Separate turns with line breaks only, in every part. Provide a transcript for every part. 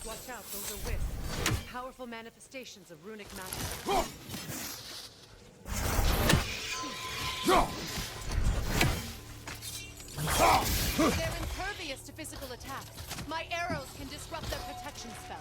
Watch out, those are wisps. Powerful manifestations of runic magic. They're impervious to physical attacks. My arrows can disrupt their protection spell.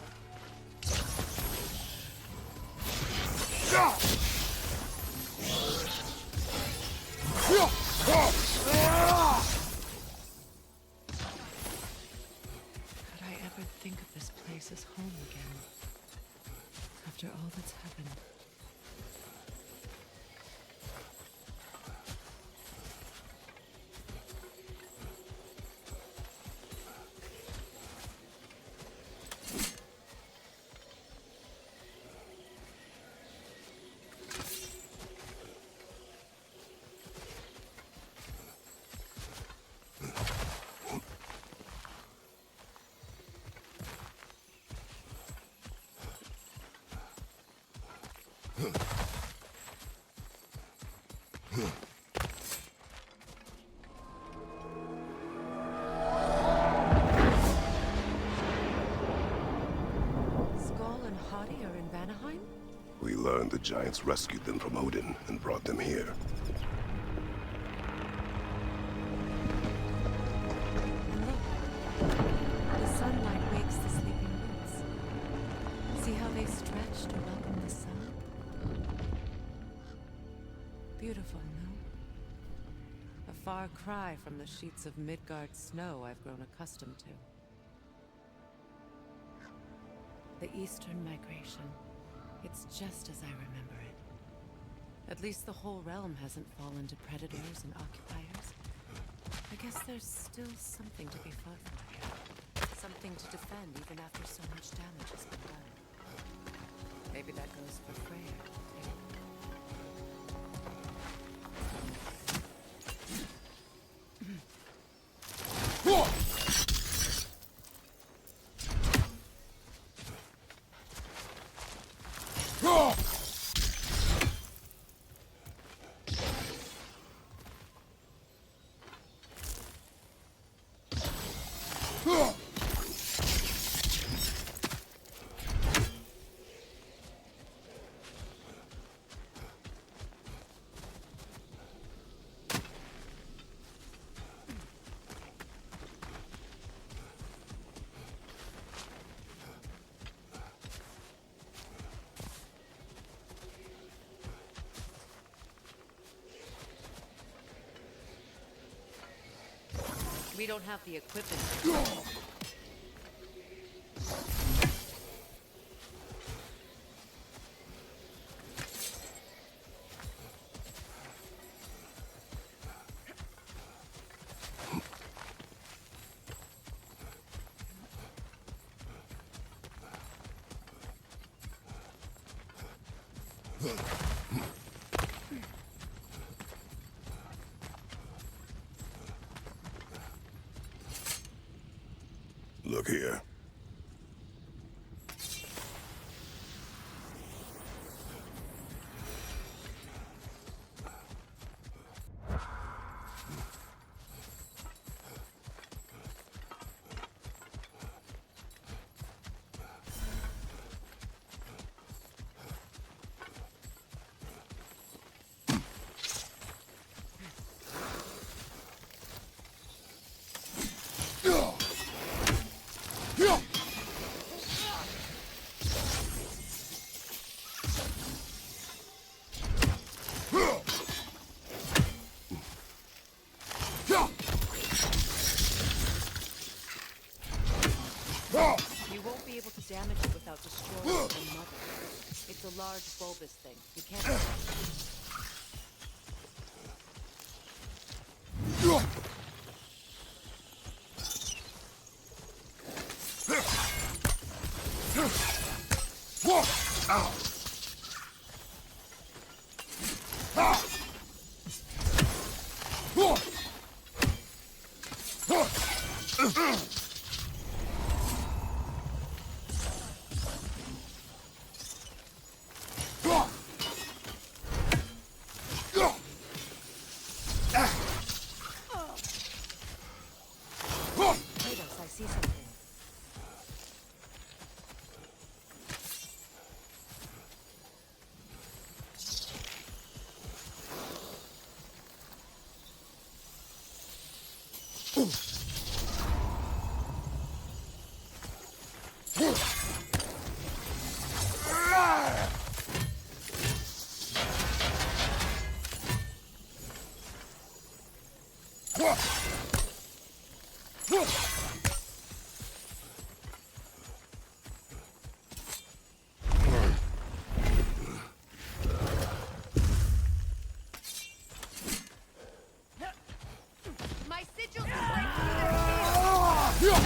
Could I ever think of this place as home again? After all that's happened.
We learned the giants rescued them from Odin and brought them here.
And look, the sunlight wakes the sleeping roots. See how they stretch to welcome the sun? Beautiful, no? A far cry from the sheets of Midgard snow I've grown accustomed to. The Eastern migration. It's just as I remember it. At least the whole realm hasn't fallen to predators and occupiers. I guess there's still something to be fought for here. Something to defend even after so much damage has been done. Maybe that goes for Freya, too. We don't have the equipment.
Look here.
You won't be able to damage it without destroying the mother. It's a large bulbous thing. You can't. Kratos, I see something. My sigils break through now.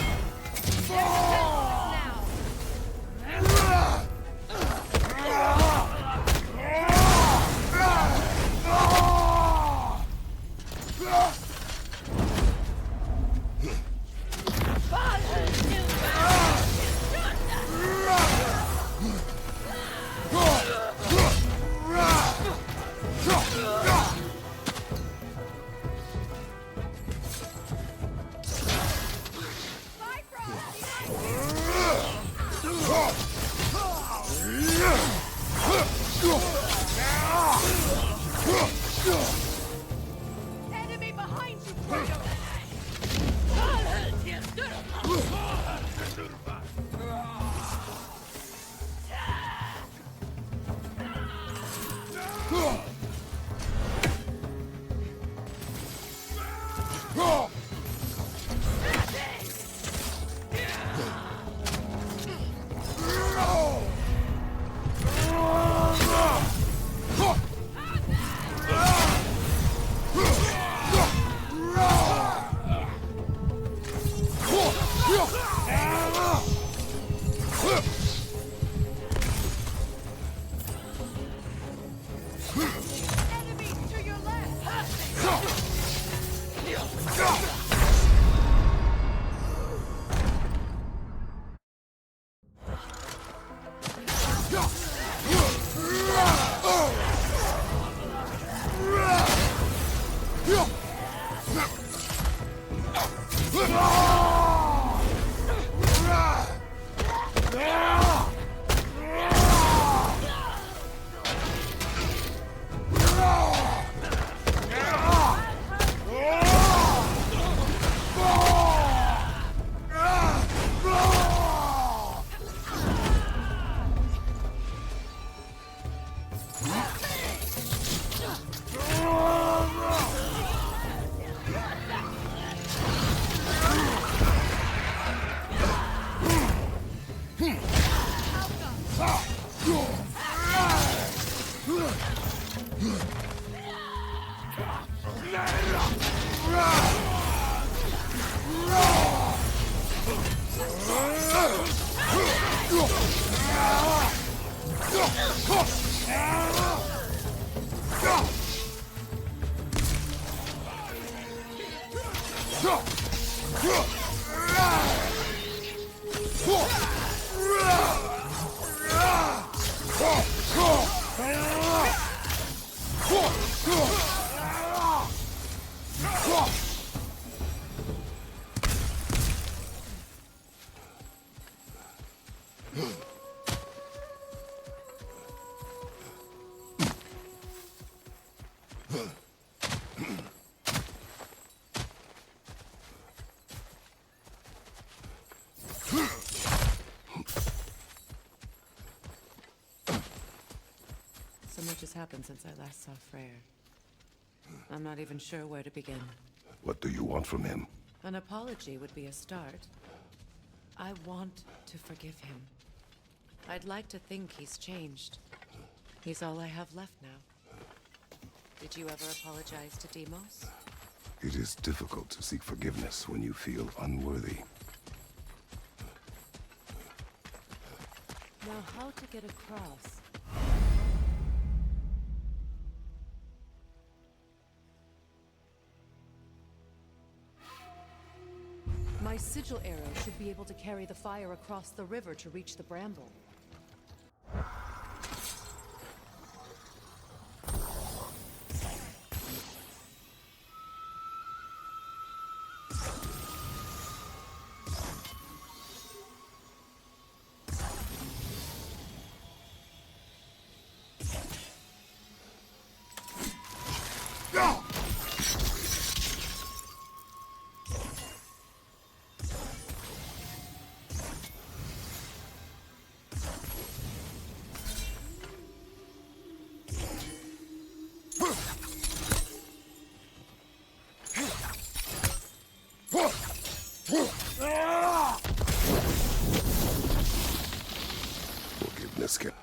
Enemy behind you, Kratos! Enemy to your left! So much has happened since I last saw Freyr. I'm not even sure where to begin.
What do you want from him?
An apology would be a start. I want to forgive him. I'd like to think he's changed. He's all I have left now. Did you ever apologize to Deimos?
It is difficult to seek forgiveness when you feel unworthy.
Now how to get across? My sigil arrow should be able to carry the fire across the river to reach the bramble.
escape.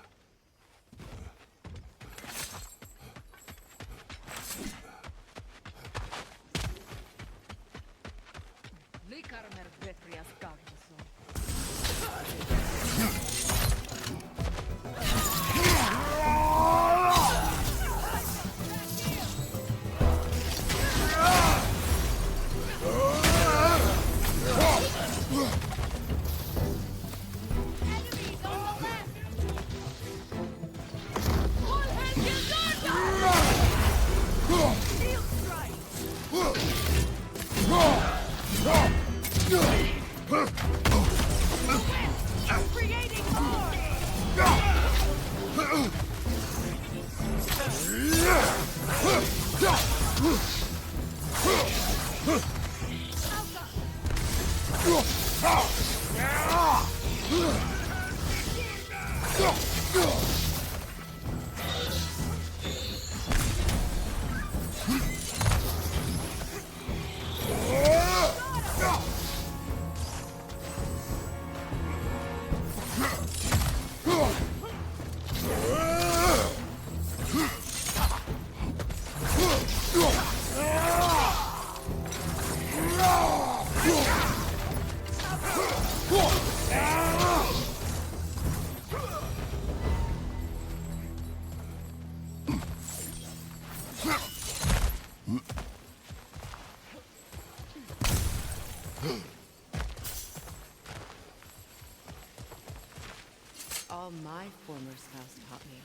All my former spouse taught me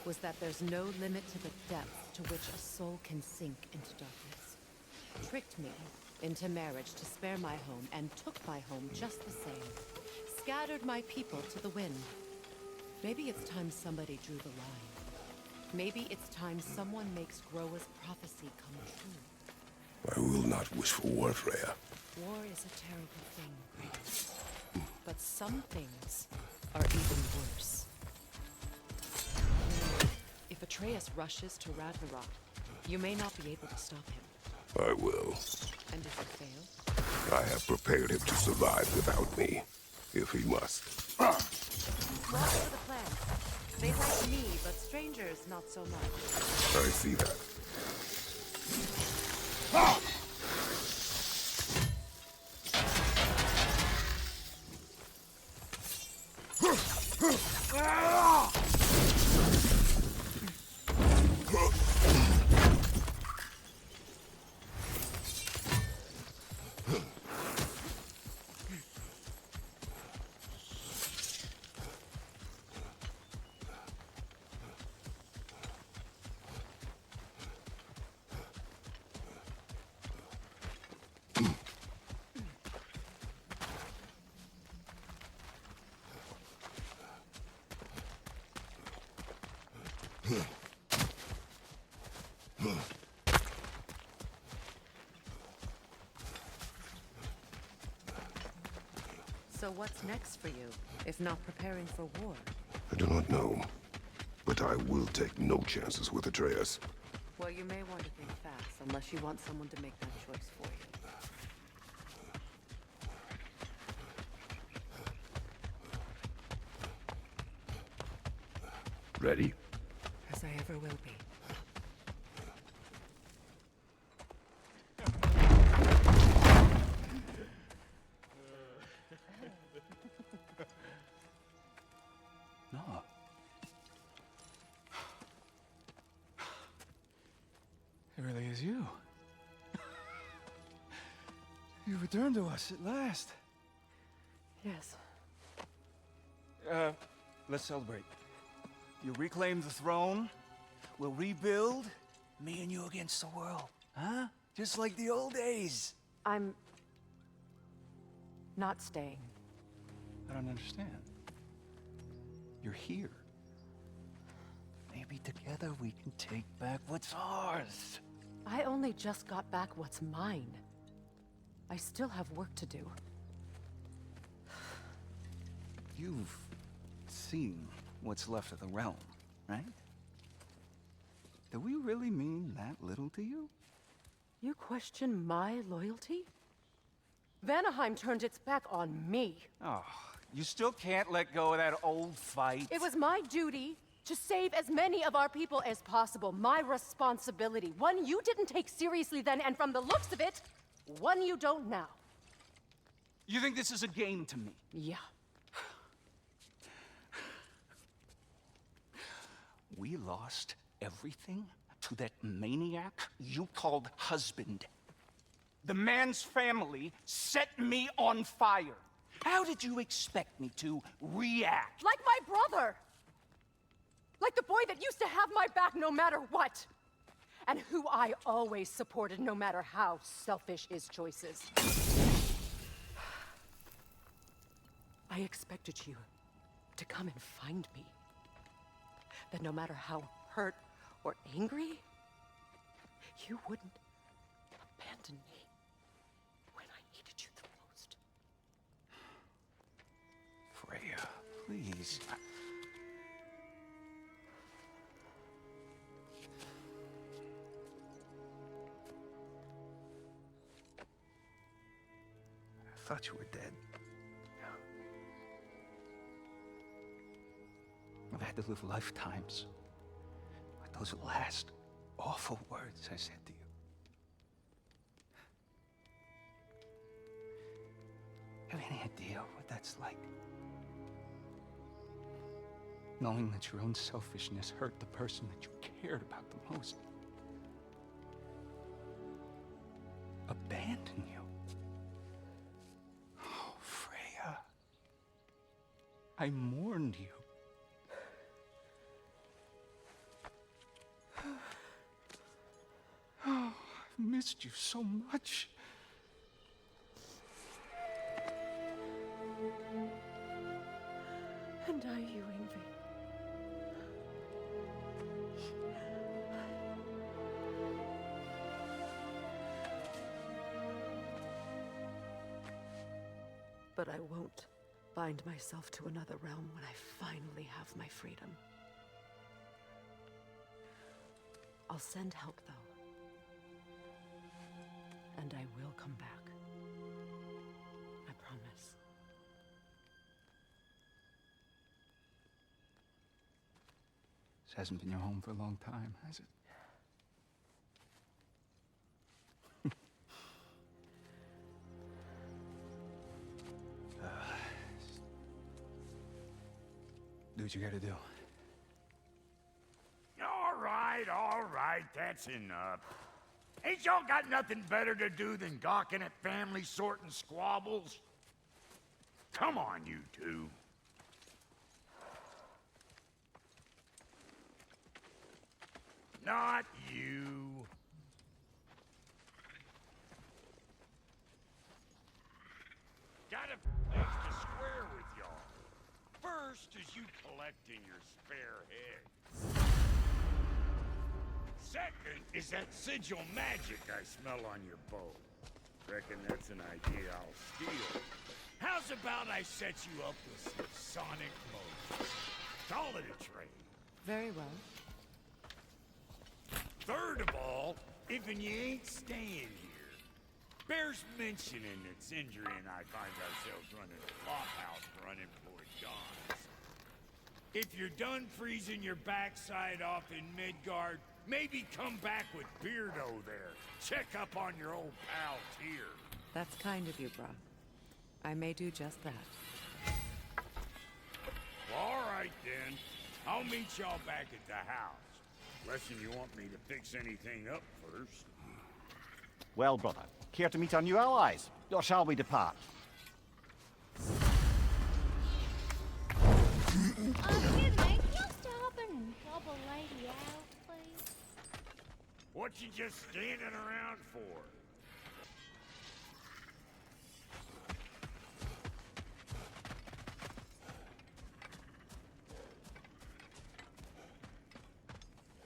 was that there's no limit to the depth to which a soul can sink into darkness. Tricked me into marriage to spare my home and took my home just the same. Scattered my people to the wind. Maybe it's time somebody drew the line. Maybe it's time someone makes Groa's prophecy come true.
I will not wish for war, Freya.
War is a terrible thing, Kratos. But some things are even worse. If Atreus rushes to Ragnarok, you may not be able to stop him.
I will.
And if you fail?
I have prepared him to survive without me, if he must.
Welcome to the plan. They like me, but strangers not so much.
I see that.
So what's next for you, if not preparing for war?
I do not know, but I will take no chances with Atreus.
Well, you may want to think fast, unless you want someone to make that choice for you.
Ready?
As I ever will be.
No. It really is you. You returned to us at last.
Yes.
Let's celebrate. You reclaim the throne. We'll rebuild. Me and you against the world. Huh? Just like the old days.
I'm not staying.
I don't understand. You're here. Maybe together we can take back what's ours.
I only just got back what's mine. I still have work to do.
You've seen what's left of the realm, right? Do we really mean that little to you?
You question my loyalty? Vanaheim turned its back on me.
Oh, You still can't let go of that old fight?
It was my duty to save as many of our people as possible. My responsibility. One you didn't take seriously then, and from the looks of it, one you don't now.
You think this is a game to me?
Yeah.
We lost everything to that maniac you called husband. The man's family set me on fire. How did you expect me to react?
Like my brother! Like the boy that used to have my back no matter what! And who I always supported no matter how selfish his choices. I expected you to come and find me. That no matter how hurt or angry, you wouldn't abandon me when I needed you the most.
Freya, please. I thought you were dead. I've had to live lifetimes with those last awful words I said to you. Have any idea what that's like? Knowing that your own selfishness hurt the person that you cared about the most. Abandon you. Oh, Freya. I mourned you. Oh, I've missed you so much.
And I you, Ingvi. But I won't bind myself to another realm when I finally have my freedom. I'll send help, though. And I will come back. I promise.
This hasn't been your home for a long time, has it? Do what you gotta do.
All right, that's enough. Ain't y'all got nothing better to do than gawking at family sorting squabbles? Come on, you two. Not you. Got a place to square with y'all. First is you collecting your spare heads. Second is that sigil magic I smell on your bow. Reckon that's an idea I'll steal. How's about I set you up with some sonic motion? Call it a trade.
Very well.
Third of all, if you ain't staying here, bears mentioning that Sindri and I find ourselves running a flophouse for unemployed Dons. If you're done freezing your backside off in Midgard, maybe come back with Beardo there. Check up on your old pal Tyr.
That's kind of you, Brok. I may do just that.
All right, then. I'll meet y'all back at the house. Unless you want me to fix anything up first.
Well, brother, care to meet our new allies? Or shall we depart?
Excuse me, can you stop and help a lady out, please?
What you just standing around for?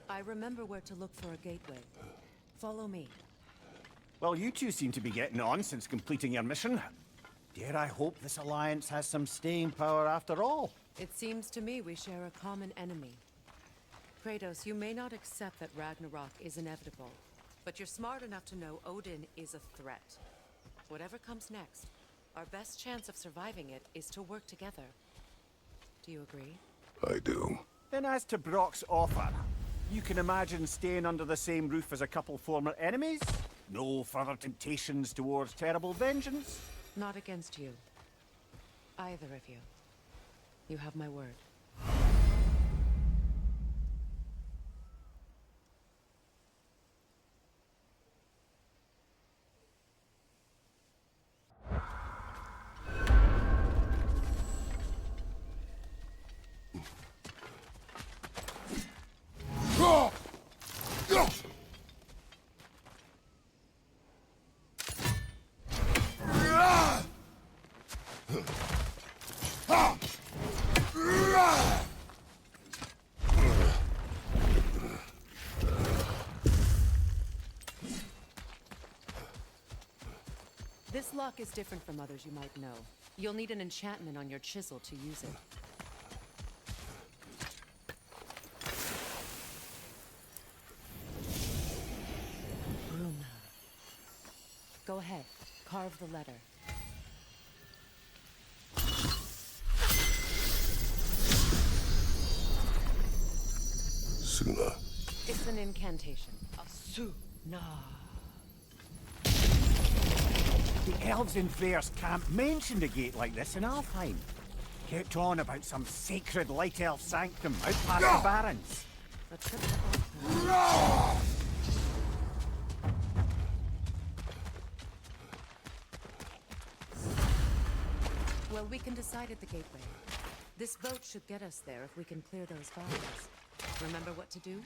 I remember where to look for a gateway. Follow me.
Well, you two seem to be getting on since completing your mission. Dare I hope this alliance has some staying power after all?
It seems to me we share a common enemy. Kratos, you may not accept that Ragnarok is inevitable, but you're smart enough to know Odin is a threat. Whatever comes next, Our best chance of surviving it is to work together. Do you agree?
I do.
Then as to Brok's offer, you can imagine staying under the same roof as a couple former enemies? No further temptations towards terrible vengeance?
Not against you. Either of you. You have my word. This lock is different from others you might know. You'll need an enchantment on your chisel to use it. Rune. Go ahead, carve the letter.
Suna.
It's an incantation. Asuna.
The elves in Freyr's camp mentioned a gate like this in Alfheim. Kept on about some sacred light elf sanctum out past the barrens.
A trip to Alfheim. Well, we can decide at the gateway. This boat should get us there if we can clear those vines. Remember what to do?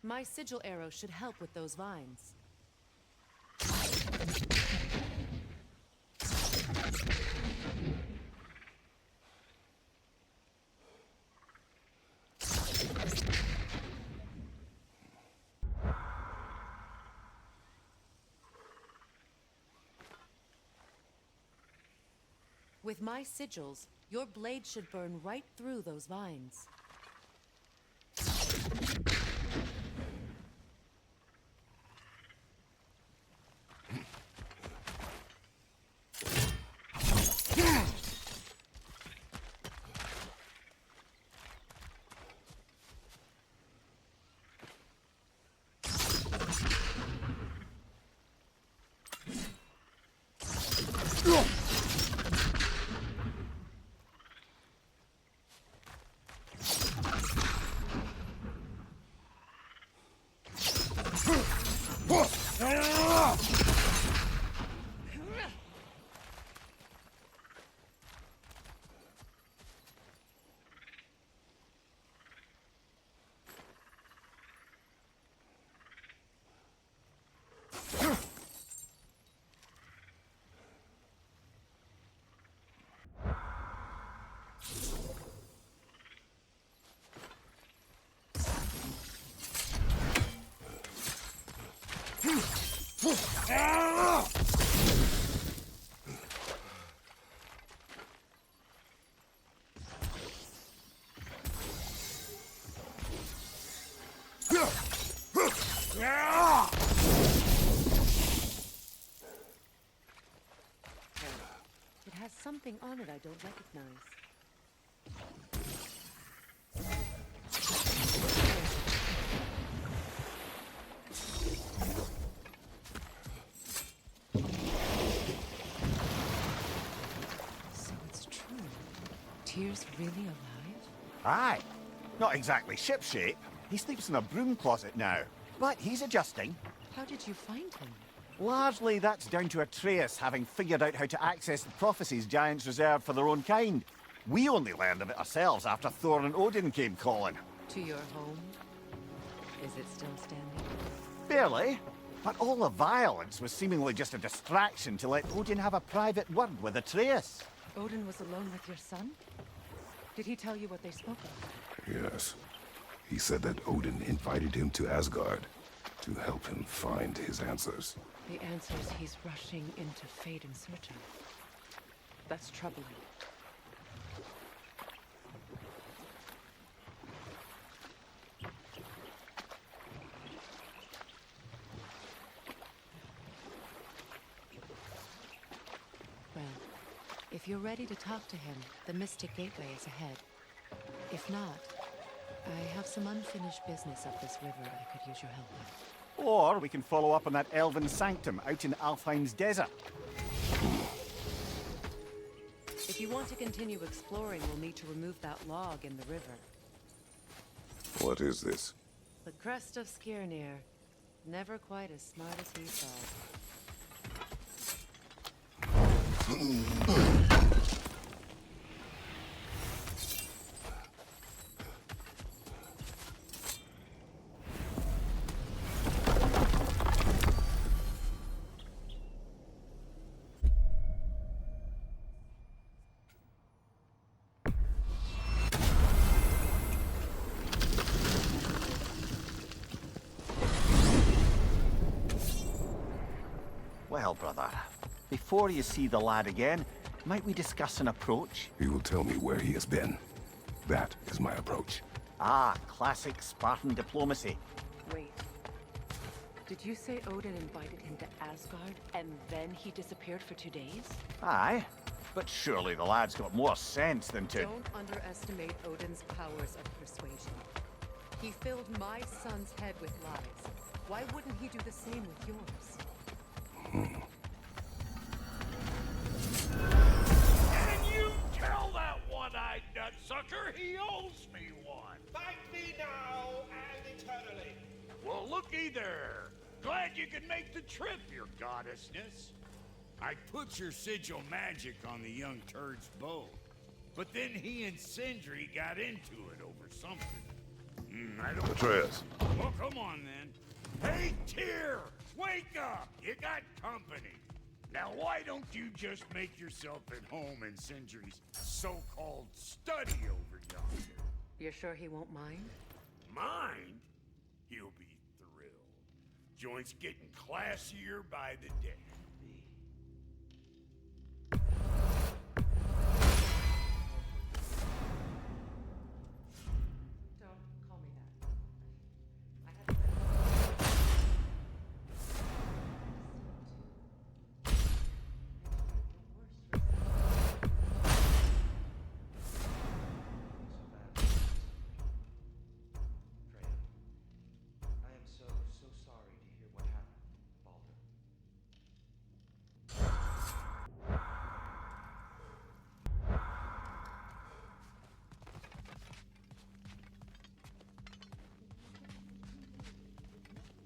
My sigil arrow should help with those vines. With my sigils, your blade should burn right through those vines. It has something on it I don't recognize. So it's true. Tyr's really alive?
Aye. Not exactly shipshape. He sleeps in a broom closet now. But he's adjusting.
How did you find him?
Largely, that's down to Atreus having figured out how to access the prophecies giants reserved for their own kind. We only learned of it ourselves after Thor and Odin came calling.
To your home? Is it still standing?
Barely. But all the violence was seemingly just a distraction to let Odin have a private word with Atreus.
Odin was alone with your son? Did he tell you what they spoke of?
Yes. He said that Odin invited him to Asgard, To help him find his answers.
The answers he's rushing into fate in search of. That's troubling. Well, if you're ready to talk to him, the Mystic Gateway is ahead. If not, I have some unfinished business up this river I could use your help with.
Or we can follow up on that elven sanctum out in Alfheim's desert.
If you want to continue exploring, we'll need to remove that log in the river.
What is this?
The crest of Skirnir. Never quite as smart as he thought.
Well, brother, before you see the lad again, might we discuss an approach?
He will tell me where he has been. That is my approach.
Ah, classic Spartan diplomacy.
Wait. Did you say Odin invited him to Asgard, and then he disappeared for 2 days?
Aye, but surely the lad's got more sense than to...
Don't underestimate Odin's powers of persuasion. He filled my son's head with lies. Why wouldn't he do the same with yours?
And you tell that one-eyed nutsucker he owes me one.
Fight me now and eternally.
Well, looky there. Glad you could make the trip, your goddessness. I put your sigil magic on the young turd's bow, but then he and Sindri got into it over something. I don't...
Atreus.
Well, come on then. Hey, Tyr! Wake up! You got company. Now, why don't you just make yourself at home in Sindri's so-called study over yonder?
You're sure he won't mind?
Mind? He'll be thrilled. Joint's getting classier by the day.
Don't call me that.
Freya, I am so sorry to hear what happened, Baldur.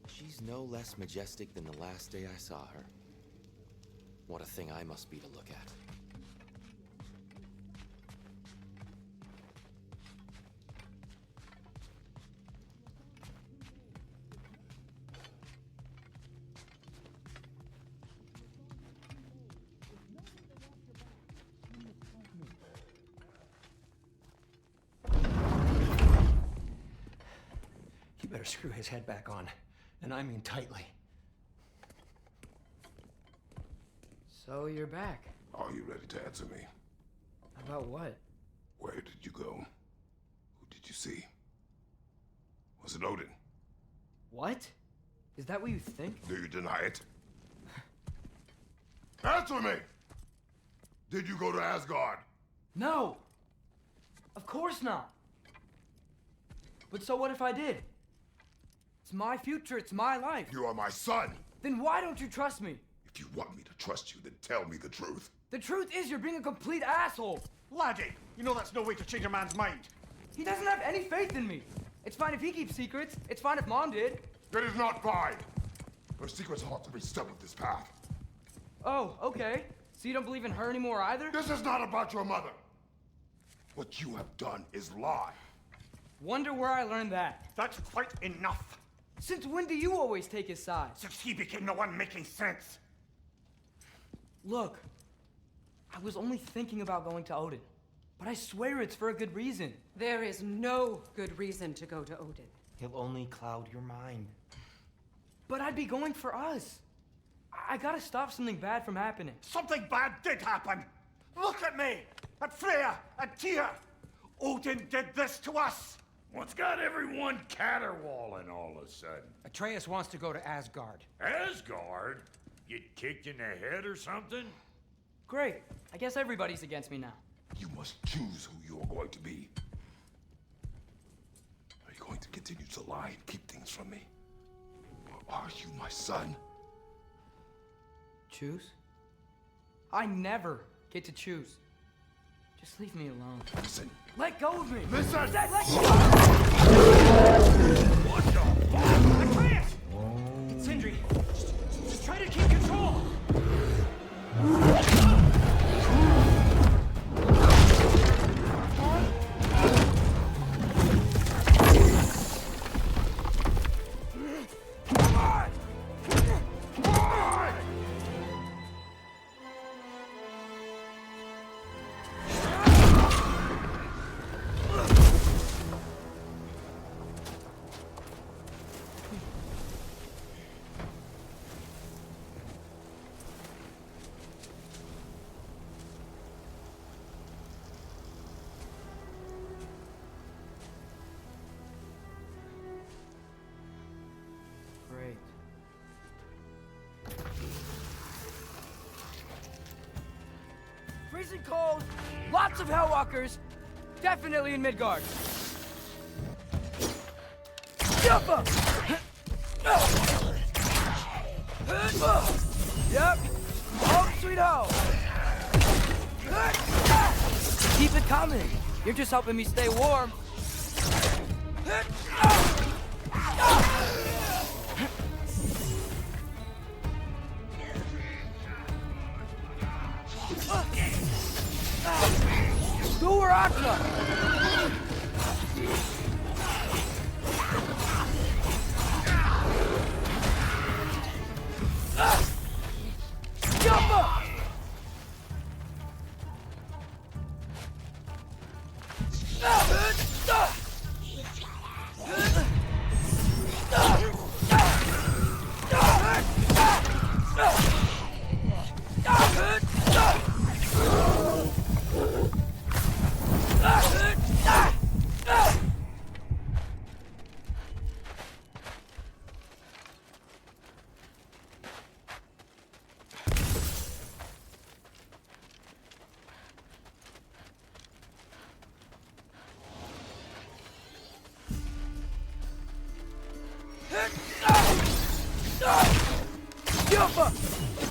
She's no less majestic than the last day I saw her. What a thing I must be to look at.
You better screw his head back on, and I mean tightly.
So you're back.
Are you ready to answer me?
About what?
Where did you go? Who did you see? Was it Odin?
What? Is that what you think?
Do you deny it? Answer me! Did you go to Asgard?
No! Of course not! But so what if I did? It's my future, it's my life.
You are my son!
Then why don't you trust me?
If you want me to trust you, then tell me the truth.
The truth is you're being a complete asshole.
Laddie, you know that's no way to change a man's mind.
He doesn't have any faith in me. It's fine if he keeps secrets. It's fine if Mom did.
That is not fine! Her secrets ought to be stuck with this path.
Oh, okay. So you don't believe in her anymore either?
This is not about your mother! What you have done is lie.
Wonder where I learned that.
That's quite enough.
Since when do you always take his side?
Since he became the one making sense.
Look, I was only thinking about going to Odin. But I swear it's for a good reason.
There is no good reason to go to Odin.
He'll only cloud your mind.
But I'd be going for us. I gotta stop something bad from happening.
Something bad did happen! Look at me! At Freya! At Tyr! Odin did this to us!
What's got everyone caterwauling all of a sudden?
Atreus wants to go to Asgard.
Asgard? Get kicked in the head or something?
Great. I guess everybody's against me now.
You must choose who you are going to be. Are you going to continue to lie and keep things from me? Or are you my son?
Choose? I never get to choose. Just leave me alone.
Listen.
Let go of me!
Listen!
Let go!
What the fuck?
Atreus! Sindri, just try to keep control! Great. Freezing cold, lots of Hellwalkers, definitely in Midgard. Jump! Yep, home sweet home. Keep it coming. You're just helping me stay warm.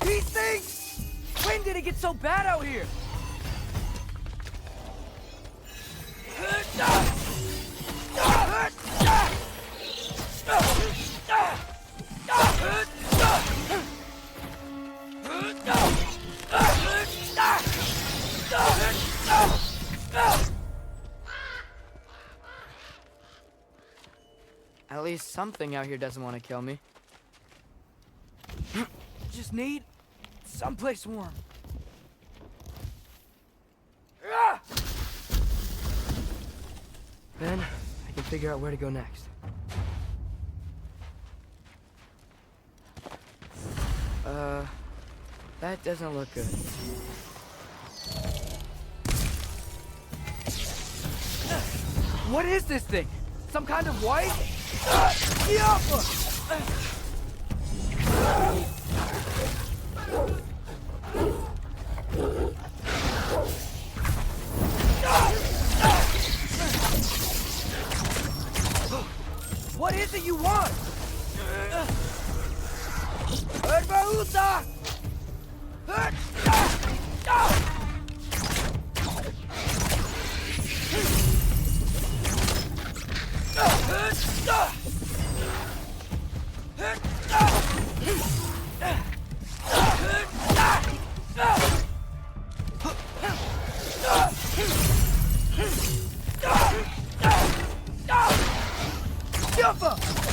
These things! When did it get so bad out here? At least something out here doesn't want to kill me. Just need someplace warm. Then I can figure out where to go next. That doesn't look good. What is this thing? Some kind of white? What is it you want? Jump up!